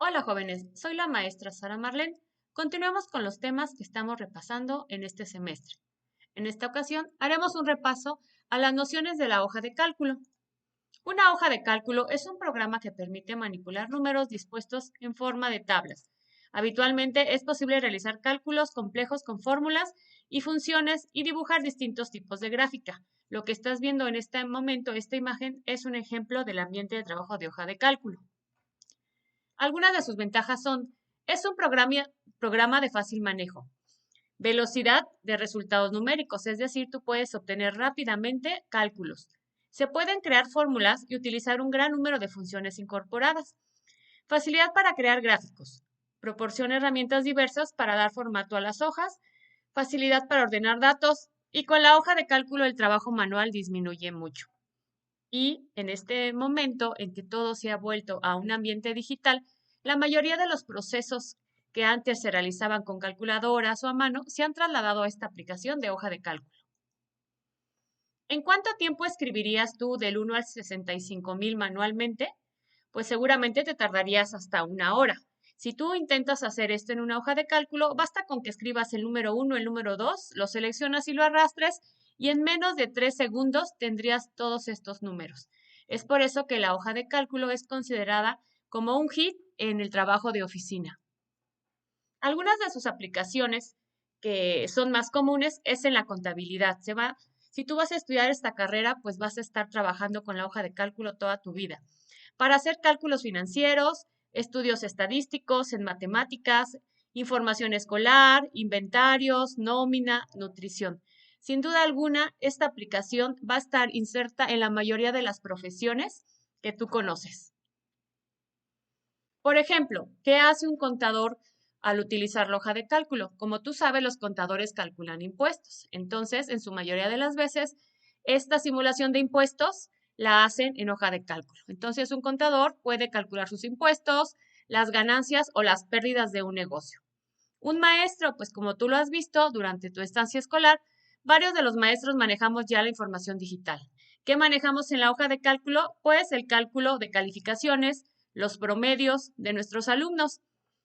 Hola jóvenes, soy la maestra Sara Marlene. Continuemos con los temas que estamos repasando en este semestre. En esta ocasión haremos un repaso a las nociones de la hoja de cálculo. Una hoja de cálculo es un programa que permite manipular números dispuestos en forma de tablas. Habitualmente es posible realizar cálculos complejos con fórmulas y funciones y dibujar distintos tipos de gráfica. Lo que estás viendo en este momento, esta imagen, es un ejemplo del ambiente de trabajo de hoja de cálculo. Algunas de sus ventajas son, es un programa de fácil manejo, velocidad de resultados numéricos, es decir, tú puedes obtener rápidamente cálculos. Se pueden crear fórmulas y utilizar un gran número de funciones incorporadas. Facilidad para crear gráficos. Proporciona herramientas diversas para dar formato a las hojas. Facilidad para ordenar datos. Y con la hoja de cálculo el trabajo manual disminuye mucho. Y en este momento en que todo se ha vuelto a un ambiente digital, la mayoría de los procesos que antes se realizaban con calculadoras o a mano se han trasladado a esta aplicación de hoja de cálculo. ¿En cuánto tiempo escribirías tú del 1 al 65.000 manualmente? Pues seguramente te tardarías hasta una hora. Si tú intentas hacer esto en una hoja de cálculo, basta con que escribas el número 1, el número 2, lo seleccionas y lo arrastres y en menos de 3 segundos tendrías todos estos números. Es por eso que la hoja de cálculo es considerada como un hit en el trabajo de oficina. Algunas de sus aplicaciones que son más comunes es en la contabilidad. Si tú vas a estudiar esta carrera, pues vas a estar trabajando con la hoja de cálculo toda tu vida. Para hacer cálculos financieros, estudios estadísticos en matemáticas, información escolar, inventarios, nómina, nutrición. Sin duda alguna, esta aplicación va a estar inserta en la mayoría de las profesiones que tú conoces. Por ejemplo, ¿qué hace un contador al utilizar la hoja de cálculo? Como tú sabes, los contadores calculan impuestos. Entonces, en su mayoría de las veces, esta simulación de impuestos la hacen en hoja de cálculo. Entonces, un contador puede calcular sus impuestos, las ganancias o las pérdidas de un negocio. Un maestro, pues como tú lo has visto durante tu estancia escolar, varios de los maestros manejamos ya la información digital. ¿Qué manejamos en la hoja de cálculo? Pues el cálculo de calificaciones, los promedios de nuestros alumnos.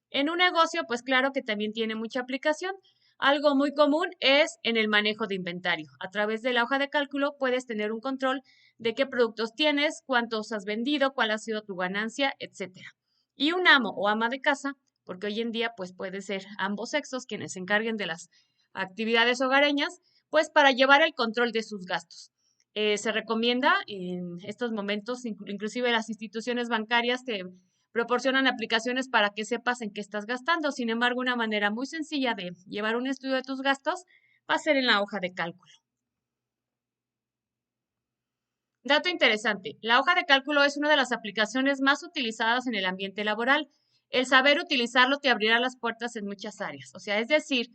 En un negocio, pues claro que también tiene mucha aplicación. Algo muy común es en el manejo de inventario. A través de la hoja de cálculo puedes tener un control de qué productos tienes, cuántos has vendido, cuál ha sido tu ganancia, etcétera. Y un amo o ama de casa, porque hoy en día pues puede ser ambos sexos quienes se encarguen de las actividades hogareñas, pues para llevar el control de sus gastos. Se recomienda en estos momentos, inclusive las instituciones bancarias te proporcionan aplicaciones para que sepas en qué estás gastando. Sin embargo, una manera muy sencilla de llevar un estudio de tus gastos va a ser en la hoja de cálculo. Dato interesante, la hoja de cálculo es una de las aplicaciones más utilizadas en el ambiente laboral. El saber utilizarlo te abrirá las puertas en muchas áreas. O sea, es decir,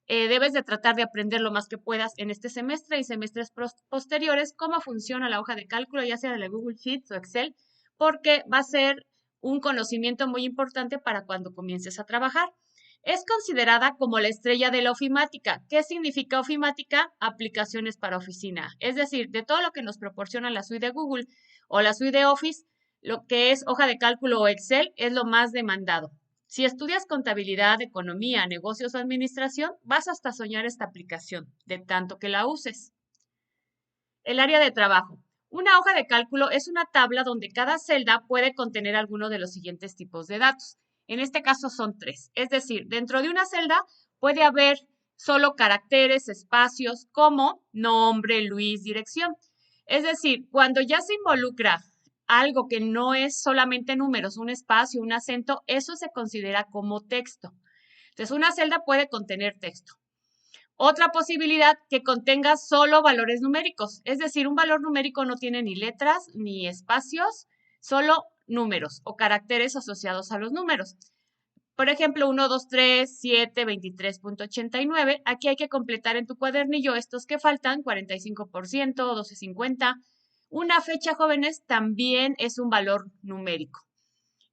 debes de tratar de aprender lo más que puedas en este semestre y semestres posteriores cómo funciona la hoja de cálculo, ya sea de la Google Sheets o Excel, porque va a ser un conocimiento muy importante para cuando comiences a trabajar. Es considerada como la estrella de la ofimática. ¿Qué significa ofimática? Aplicaciones para oficina. Es decir, de todo lo que nos proporciona la suite de Google o la suite de Office, lo que es hoja de cálculo o Excel es lo más demandado. Si estudias contabilidad, economía, negocios o administración, vas hasta soñar esta aplicación, de tanto que la uses. El área de trabajo. Una hoja de cálculo es una tabla donde cada celda puede contener alguno de los siguientes tipos de datos. En este caso son tres. Es decir, dentro de una celda puede haber solo caracteres, espacios como nombre, Luis, dirección. Es decir, cuando ya se involucra algo que no es solamente números, un espacio, un acento, eso se considera como texto. Entonces, una celda puede contener texto. Otra posibilidad que contenga solo valores numéricos, es decir, un valor numérico no tiene ni letras ni espacios, solo números o caracteres asociados a los números. Por ejemplo, 1, 2, 3, 7, 23.89. Aquí hay que completar en tu cuadernillo estos que faltan, 45%, 12.50. Una fecha, jóvenes, también es un valor numérico.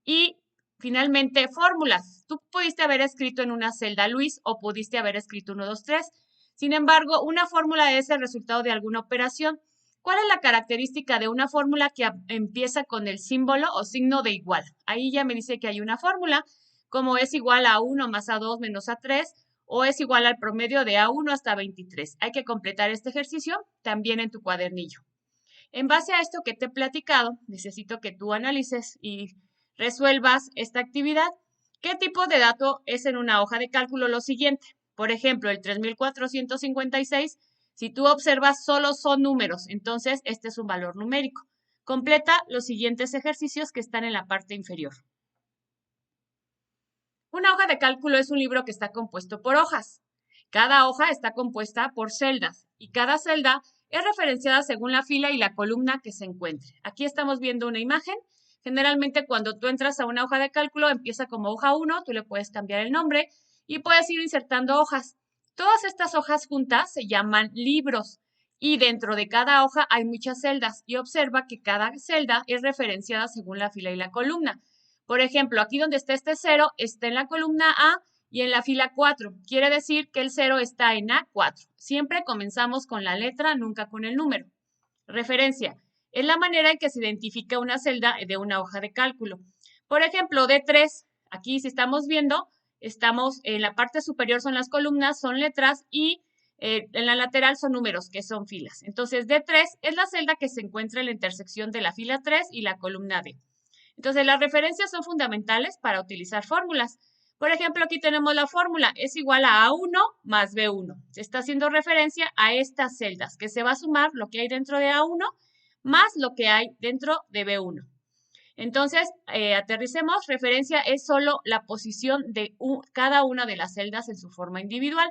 Y finalmente, fórmulas. Tú pudiste haber escrito en una celda Luis o pudiste haber escrito 1, 2, 3. Sin embargo, una fórmula es el resultado de alguna operación. ¿Cuál es la característica de una fórmula que empieza con el símbolo o signo de igual? Ahí ya me dice que hay una fórmula, como es igual a 1 más A2 menos A3, o es igual al promedio de A1 hasta 23. Hay que completar este ejercicio también en tu cuadernillo. En base a esto que te he platicado, necesito que tú analices y resuelvas esta actividad. ¿Qué tipo de dato es en una hoja de cálculo lo siguiente? Por ejemplo, el 3456, si tú observas, solo son números, entonces este es un valor numérico. Completa los siguientes ejercicios que están en la parte inferior. Una hoja de cálculo es un libro que está compuesto por hojas. Cada hoja está compuesta por celdas y cada celda es referenciada según la fila y la columna que se encuentre. Aquí estamos viendo una imagen. Generalmente cuando tú entras a una hoja de cálculo empieza como hoja 1, tú le puedes cambiar el nombre y puedes ir insertando hojas. Todas estas hojas juntas se llaman libros y dentro de cada hoja hay muchas celdas y observa que cada celda es referenciada según la fila y la columna. Por ejemplo, aquí donde está este 0 está en la columna A y en la fila 4. Quiere decir que el 0 está en A4. Siempre comenzamos con la letra, nunca con el número. Referencia. Es la manera en que se identifica una celda de una hoja de cálculo. Por ejemplo, D3. Aquí si estamos viendo, estamos en la parte superior son las columnas, son letras y en la lateral son números, que son filas. Entonces, D3 es la celda que se encuentra en la intersección de la fila 3 y la columna D. Entonces, las referencias son fundamentales para utilizar fórmulas. Por ejemplo, aquí tenemos la fórmula, es igual a A1 más B1. Se está haciendo referencia a estas celdas, que se va a sumar lo que hay dentro de A1 más lo que hay dentro de B1. Entonces, aterricemos, referencia es solo la posición de cada una de las celdas en su forma individual.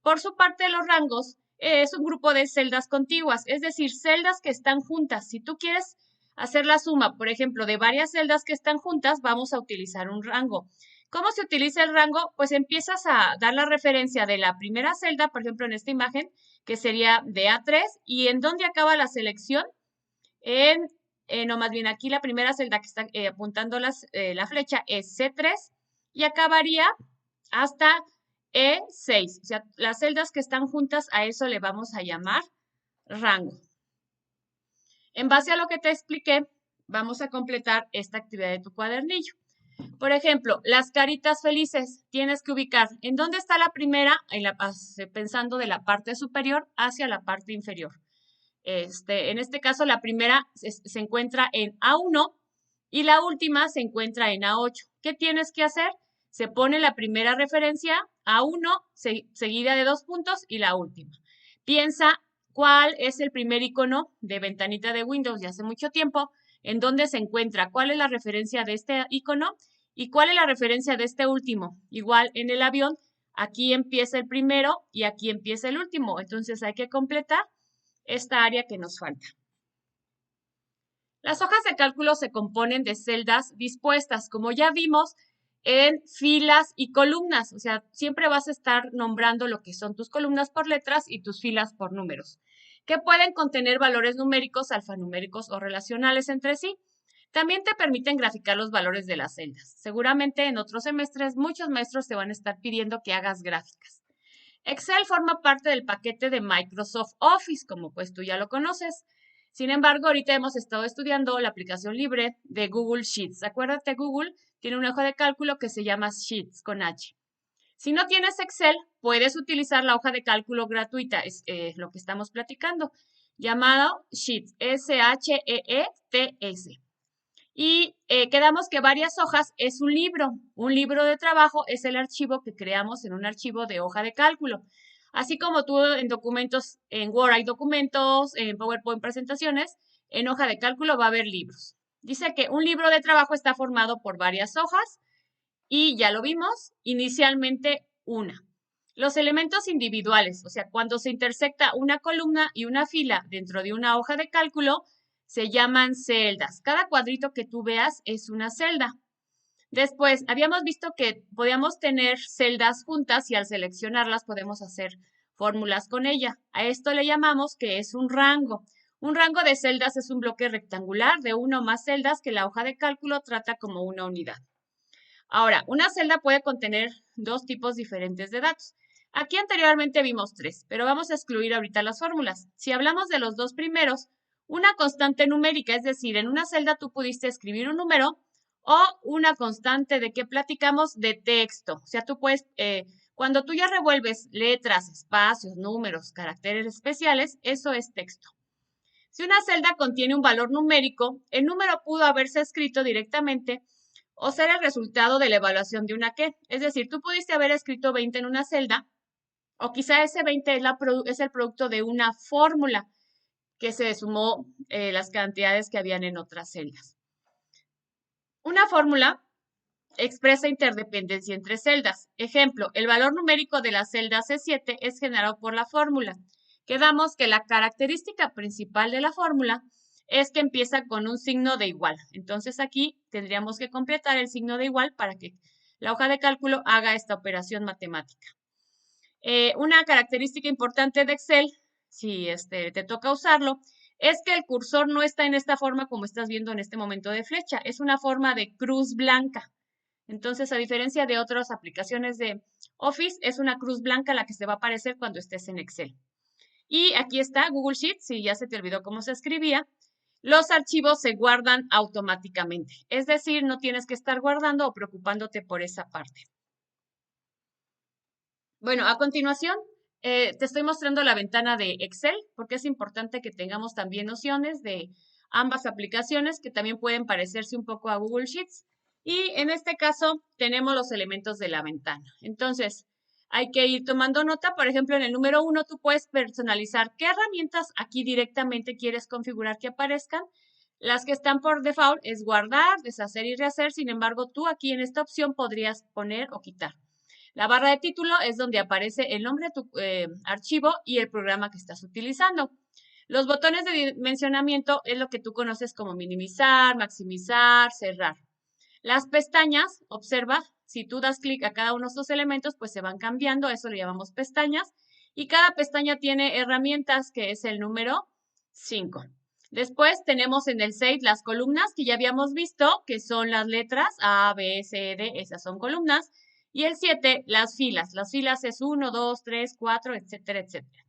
Por su parte, los rangos es un grupo de celdas contiguas, es decir, celdas que están juntas. Si tú quieres hacer la suma, por ejemplo, de varias celdas que están juntas, vamos a utilizar un rango. ¿Cómo se utiliza el rango? Pues empiezas a dar la referencia de la primera celda, por ejemplo, en esta imagen, que sería de A3, y en dónde acaba la selección, no, más bien aquí la primera celda que está apuntando la flecha es C3 y acabaría hasta E6. O sea, las celdas que están juntas a eso le vamos a llamar rango. En base a lo que te expliqué, vamos a completar esta actividad de tu cuadernillo. Por ejemplo, las caritas felices. Tienes que ubicar en dónde está la primera, pensando de la parte superior hacia la parte inferior. En este caso, la primera se encuentra en A1 y la última se encuentra en A8. ¿Qué tienes que hacer? Se pone la primera referencia, A1, seguida de 2 puntos y la última. Piensa cuál es el primer icono de ventanita de Windows de hace mucho tiempo, en dónde se encuentra, cuál es la referencia de este icono y cuál es la referencia de este último. Igual en el avión, aquí empieza el primero y aquí empieza el último. Entonces hay que completar esta área que nos falta. Las hojas de cálculo se componen de celdas dispuestas, como ya vimos, en filas y columnas. O sea, siempre vas a estar nombrando lo que son tus columnas por letras y tus filas por números, que pueden contener valores numéricos, alfanuméricos o relacionales entre sí. También te permiten graficar los valores de las celdas. Seguramente en otros semestres muchos maestros te van a estar pidiendo que hagas gráficas. Excel forma parte del paquete de Microsoft Office, como pues tú ya lo conoces. Sin embargo, ahorita hemos estado estudiando la aplicación libre de Google Sheets. Acuérdate, Google tiene una hoja de cálculo que se llama Sheets con H. Si no tienes Excel, puedes utilizar la hoja de cálculo gratuita, es lo que estamos platicando, llamado Sheets, S-H-E-E-T-S. Y quedamos que varias hojas es un libro. Un libro de trabajo es el archivo que creamos en un archivo de hoja de cálculo. Así como tú en documentos, en Word hay documentos, en PowerPoint presentaciones, en hoja de cálculo va a haber libros. Dice que un libro de trabajo está formado por varias hojas y ya lo vimos, inicialmente una. Los elementos individuales, o sea, cuando se intersecta una columna y una fila dentro de una hoja de cálculo, se llaman celdas. Cada cuadrito que tú veas es una celda. Después, habíamos visto que podíamos tener celdas juntas y al seleccionarlas podemos hacer fórmulas con ella. A esto le llamamos que es un rango. Un rango de celdas es un bloque rectangular de una o más celdas que la hoja de cálculo trata como una unidad. Ahora, una celda puede contener dos tipos diferentes de datos. Aquí anteriormente vimos 3, pero vamos a excluir ahorita las fórmulas. Si hablamos de los dos primeros, una constante numérica, es decir, en una celda tú pudiste escribir un número, o una constante de que platicamos de texto. O sea, tú puedes, cuando tú ya revuelves letras, espacios, números, caracteres especiales, eso es texto. Si una celda contiene un valor numérico, el número pudo haberse escrito directamente o ser el resultado de la evaluación de una ¿qué? Es decir, tú pudiste haber escrito 20 en una celda, o quizá ese 20 es el producto de una fórmula que se sumó las cantidades que habían en otras celdas. Una fórmula expresa interdependencia entre celdas. Ejemplo, el valor numérico de la celda C7 es generado por la fórmula. Quedamos que la característica principal de la fórmula es que empieza con un signo de igual. Entonces aquí tendríamos que completar el signo de igual para que la hoja de cálculo haga esta operación matemática. Una característica importante de Excel, si te toca usarlo, es que el cursor no está en esta forma como estás viendo en este momento de flecha. Es una forma de cruz blanca. Entonces, a diferencia de otras aplicaciones de Office, es una cruz blanca la que se va a aparecer cuando estés en Excel. Y aquí está Google Sheets, si ya se te olvidó cómo se escribía. Los archivos se guardan automáticamente. Es decir, no tienes que estar guardando o preocupándote por esa parte. Bueno, a continuación, te estoy mostrando la ventana de Excel, porque es importante que tengamos también nociones de ambas aplicaciones que también pueden parecerse un poco a Google Sheets. Y en este caso tenemos los elementos de la ventana. Entonces, hay que ir tomando nota. Por ejemplo, en el número 1 tú puedes personalizar qué herramientas aquí directamente quieres configurar que aparezcan. Las que están por default es guardar, deshacer y rehacer. Sin embargo, tú aquí en esta opción podrías poner o quitar. La barra de título es donde aparece el nombre de tu archivo y el programa que estás utilizando. Los botones de dimensionamiento es lo que tú conoces como minimizar, maximizar, cerrar. Las pestañas, observa, si tú das clic a cada uno de estos elementos, pues se van cambiando, eso le llamamos pestañas. Y cada pestaña tiene herramientas, que es el número 5. Después tenemos en el 6 las columnas que ya habíamos visto, que son las letras A, B, C, D, esas son columnas. Y el 7, las filas. Las filas es 1, 2, 3, 4, etcétera, etcétera.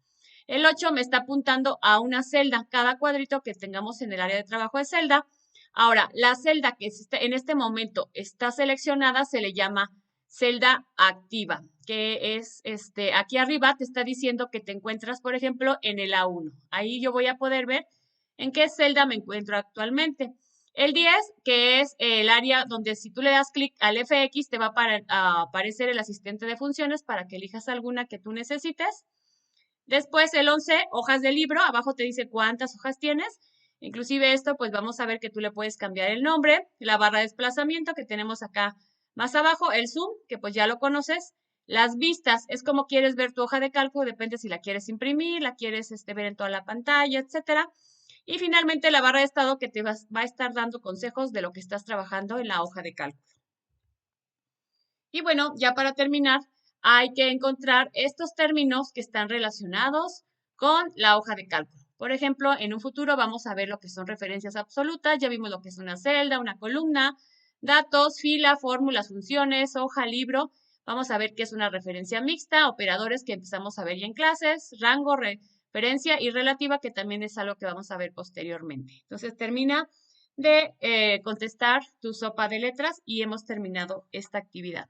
El 8 me está apuntando a una celda. Cada cuadrito que tengamos en el área de trabajo de celda. Ahora, la celda que en este momento está seleccionada se le llama celda activa, que es aquí arriba te está diciendo que te encuentras, por ejemplo, en el A1. Ahí yo voy a poder ver en qué celda me encuentro actualmente. El 10, que es el área donde si tú le das clic al FX, te va a aparecer el asistente de funciones para que elijas alguna que tú necesites. Después el 11, hojas de libro, abajo te dice cuántas hojas tienes. Inclusive esto, pues vamos a ver que tú le puedes cambiar el nombre, la barra de desplazamiento que tenemos acá más abajo, el zoom, que pues ya lo conoces. Las vistas, es como quieres ver tu hoja de cálculo, depende si la quieres imprimir, la quieres ver en toda la pantalla, etcétera. Y finalmente la barra de estado que te va a estar dando consejos de lo que estás trabajando en la hoja de cálculo. Y bueno, ya para terminar, hay que encontrar estos términos que están relacionados con la hoja de cálculo. Por ejemplo, en un futuro vamos a ver lo que son referencias absolutas, ya vimos lo que es una celda, una columna, datos, fila, fórmulas, funciones, hoja, libro. Vamos a ver qué es una referencia mixta, operadores que empezamos a ver ya en clases, rango, referencia y relativa, que también es algo que vamos a ver posteriormente. Entonces termina de contestar tu sopa de letras y hemos terminado esta actividad.